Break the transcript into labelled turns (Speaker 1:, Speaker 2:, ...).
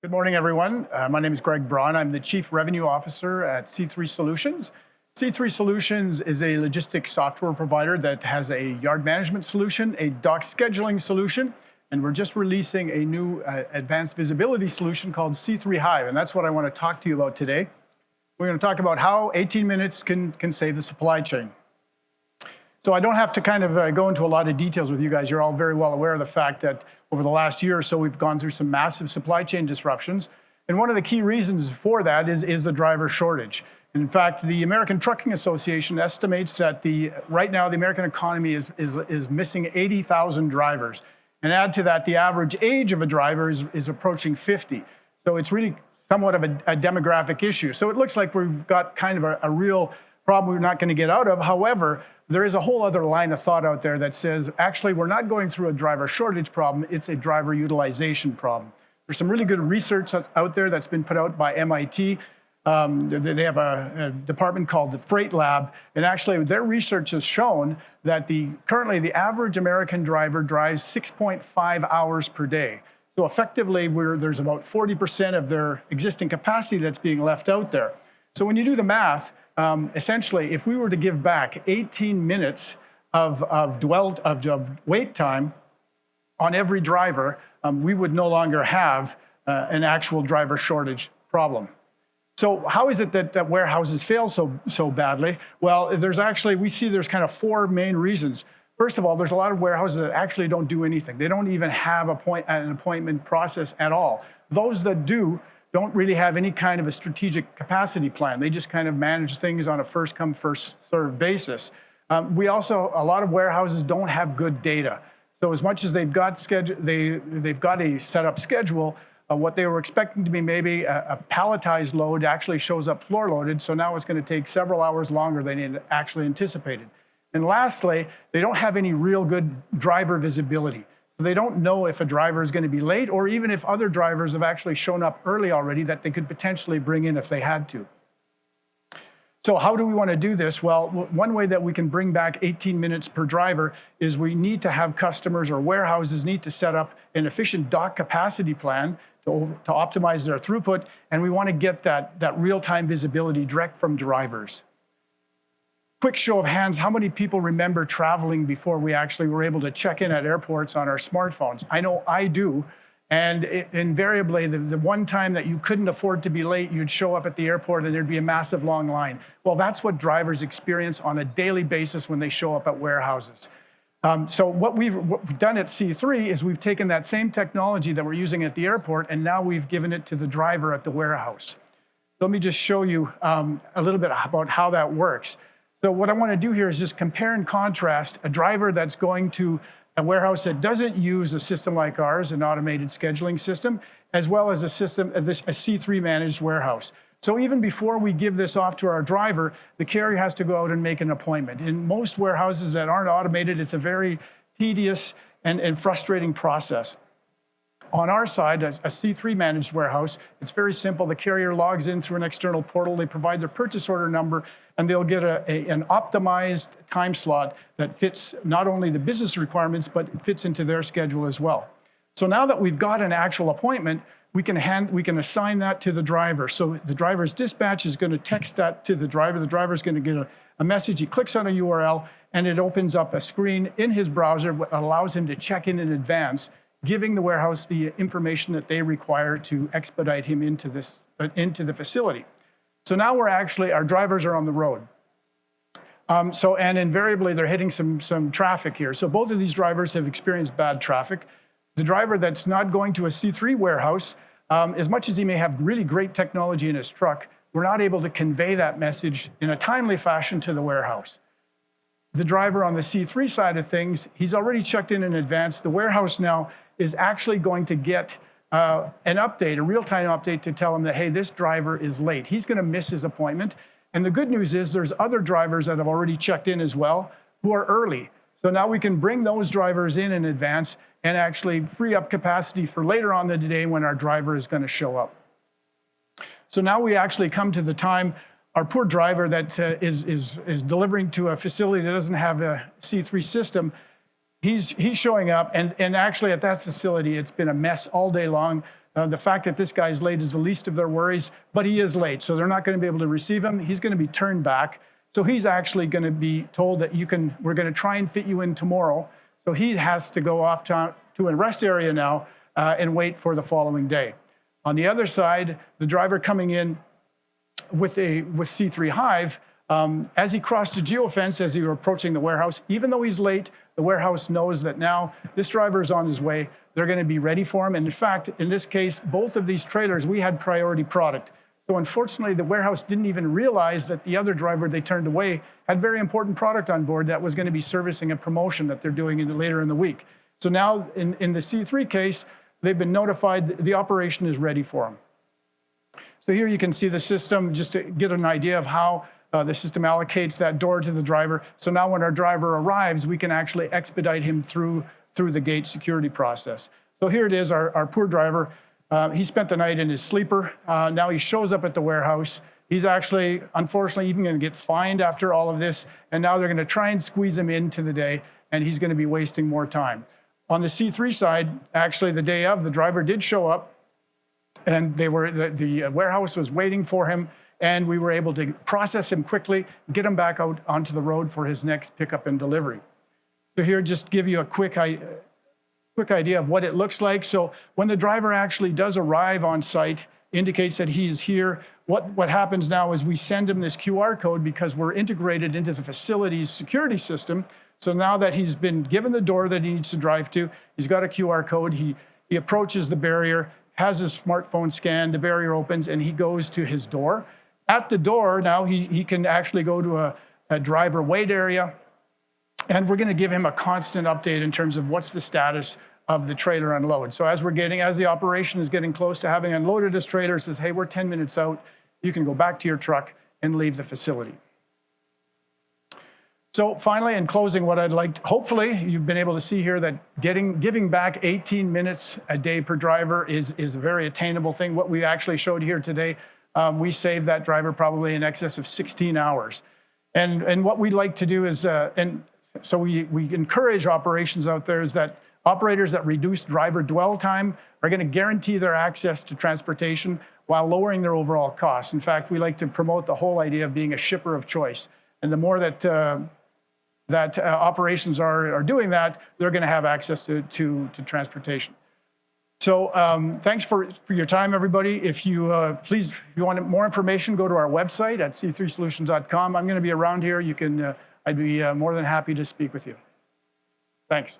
Speaker 1: Good morning, everyone. My name is Greg Braun. I'm the Chief Revenue Officer at C3 Solutions. C3 Solutions is a logistics software provider that has a yard management solution, a dock scheduling solution, and we're just releasing a new advanced visibility solution called C3 Hive, and that's what I want to talk to you about today. We're going to talk about how 18 minutes can save the supply chain. So I don't have to go into a lot of details with you guys. You're all very well aware of the fact that over the last year or so, we've gone through some massive supply chain disruptions. And one of the key reasons for that is the driver shortage. And in fact, the American Trucking Association estimates that right now the American economy is missing 80,000 drivers. And add to that, the average age of a driver is approaching 50. So it's really somewhat of a demographic issue. So it looks like we've got kind of a real problem we're not going to get out of. However, there is a whole other line of thought out there that says, actually, we're not going through a driver shortage problem, it's a driver utilization problem. There's some really good research that's out there that's been put out by MIT. They have a department called the Freight Lab, and actually their research has shown that currently the average American driver drives 6.5 hours per day. So effectively, there's about 40% of their existing capacity that's being left out there. So when you do the math, essentially, if we were to give back 18 minutes of wait time on every driver, we would no longer have an actual driver shortage problem. So how is it that warehouses fail so badly? Well, we see there's kind of four main reasons. First of all, there's a lot of warehouses that actually don't do anything. They don't even have an appointment process at all. Those that do don't really have any kind of a strategic capacity plan. They just kind of manage things on a first come, first served basis. A lot of warehouses don't have good data. So as much as they've got a set up schedule, what they were expecting to be maybe a palletized load actually shows up floor loaded. So now it's going to take several hours longer than it actually anticipated. And lastly, they don't have any real good driver visibility. So they don't know if a driver is going to be late, or even if other drivers have actually shown up early already that they could potentially bring in if they had to. So how do we want to do this? Well, one way that we can bring back 18 minutes per driver is we need to have customers or warehouses need to set up an efficient dock capacity plan to optimize their throughput, and we want to get that real-time visibility direct from drivers. Quick show of hands, how many people remember traveling before we actually were able to check in at airports on our smartphones? I know I do. And invariably, the one time that you couldn't afford to be late, you'd show up at the airport and there'd be a massive long line. Well, that's what drivers experience on a daily basis when they show up at warehouses. So what we've done at C3 is we've taken that same technology that we're using at the airport, and now we've given it to the driver at the warehouse. Let me just show you a little bit about how that works. So what I want to do here is just compare and contrast a driver that's going to a warehouse that doesn't use a system like ours, an automated scheduling system, as well as a C3 managed warehouse. So even before we give this off to our driver, the carrier has to go out and make an appointment. In most warehouses that aren't automated, it's a very tedious and frustrating process. On our side, as a C3 managed warehouse, it's very simple. The carrier logs in through an external portal. They provide their purchase order number, and they'll get an optimized time slot that fits not only the business requirements, but fits into their schedule as well. So now that we've got an actual appointment, we can assign that to the driver. So the driver's dispatch is going to text that to the driver. The driver's going to get a message. He clicks on a URL, and it opens up a screen in his browser that allows him to check in advance, giving the warehouse the information that they require to expedite him into the facility. So now our drivers are on the road. And invariably they're hitting some traffic here. So both of these drivers have experienced bad traffic. The driver that's not going to a C3 warehouse, as much as he may have really great technology in his truck, we're not able to convey that message in a timely fashion to the warehouse. The driver on the C3 side of things, he's already checked in advance. The warehouse now is actually going to get an update, a real-time update to tell him that, hey, this driver is late. He's going to miss his appointment. And the good news is there's other drivers that have already checked in as well who are early. So now we can bring those drivers in advance and actually free up capacity for later on in the day when our driver is going to show up. So now we actually come to the time our poor driver that is delivering to a facility that doesn't have a C3 system. He's showing up, and actually at that facility, it's been a mess all day long. The fact that this guy's late is the least of their worries, but he is late, so they're not going to be able to receive him. He's going to be turned back. So he's actually going to be told that we're going to try and fit you in tomorrow. So he has to go off to a rest area now and wait for the following day. On the other side, the driver coming in with C3 Hive, as he crossed a geofence, as he was approaching the warehouse, even though he's late, the warehouse knows that now this driver is on his way. They're going to be ready for him. And in fact, in this case, both of these trailers, we had priority product. So unfortunately, the warehouse didn't even realize that the other driver they turned away had very important product on board that was going to be servicing a promotion that they're doing later in the week. So now in the C3 case, they've been notified the operation is ready for them. So here you can see the system, just to get an idea of how the system allocates that door to the driver. So now when our driver arrives, we can actually expedite him through the gate security process. So here it is, our poor driver. He spent the night in his sleeper. Now he shows up at the warehouse. He's actually, unfortunately, even going to get fined after all of this. And now they're going to try and squeeze him into the day, and he's going to be wasting more time. On the C3 side, actually, the day of, the driver did show up, and the warehouse was waiting for him, and we were able to process him quickly, get him back out onto the road for his next pickup and delivery. So here, just give you a quick idea of what it looks like. So when the driver actually does arrive on site, indicates that he is here. What happens now is we send him this QR code because we're integrated into the facility's security system. So now that he's been given the door that he needs to drive to, he's got a QR code, he approaches the barrier, has his smartphone scanned, the barrier opens, and he goes to his door. At the door, now he can actually go to a driver wait area, and we're going to give him a constant update in terms of what's the status of the trailer unload. So as the operation is getting close to having unloaded his trailer, it says, hey, we're 10 minutes out. You can go back to your truck and leave the facility. So finally, in closing, what I'd like hopefully you've been able to see here that giving back 18 minutes a day per driver is a very attainable thing. What we actually showed here today, we saved that driver probably in excess of 16 hours. And what we'd like to do is, so we encourage operations out there is that operators that reduce driver dwell time are going to guarantee their access to transportation while lowering their overall costs. In fact, we like to promote the whole idea of being a shipper of choice. And the more that operations are doing that, they're going to have access to transportation. So thanks for your time, everybody. If you if you want more information, go to our website at c3solutions.com. I'm going to be around here. I'd be more than happy to speak with you. Thanks.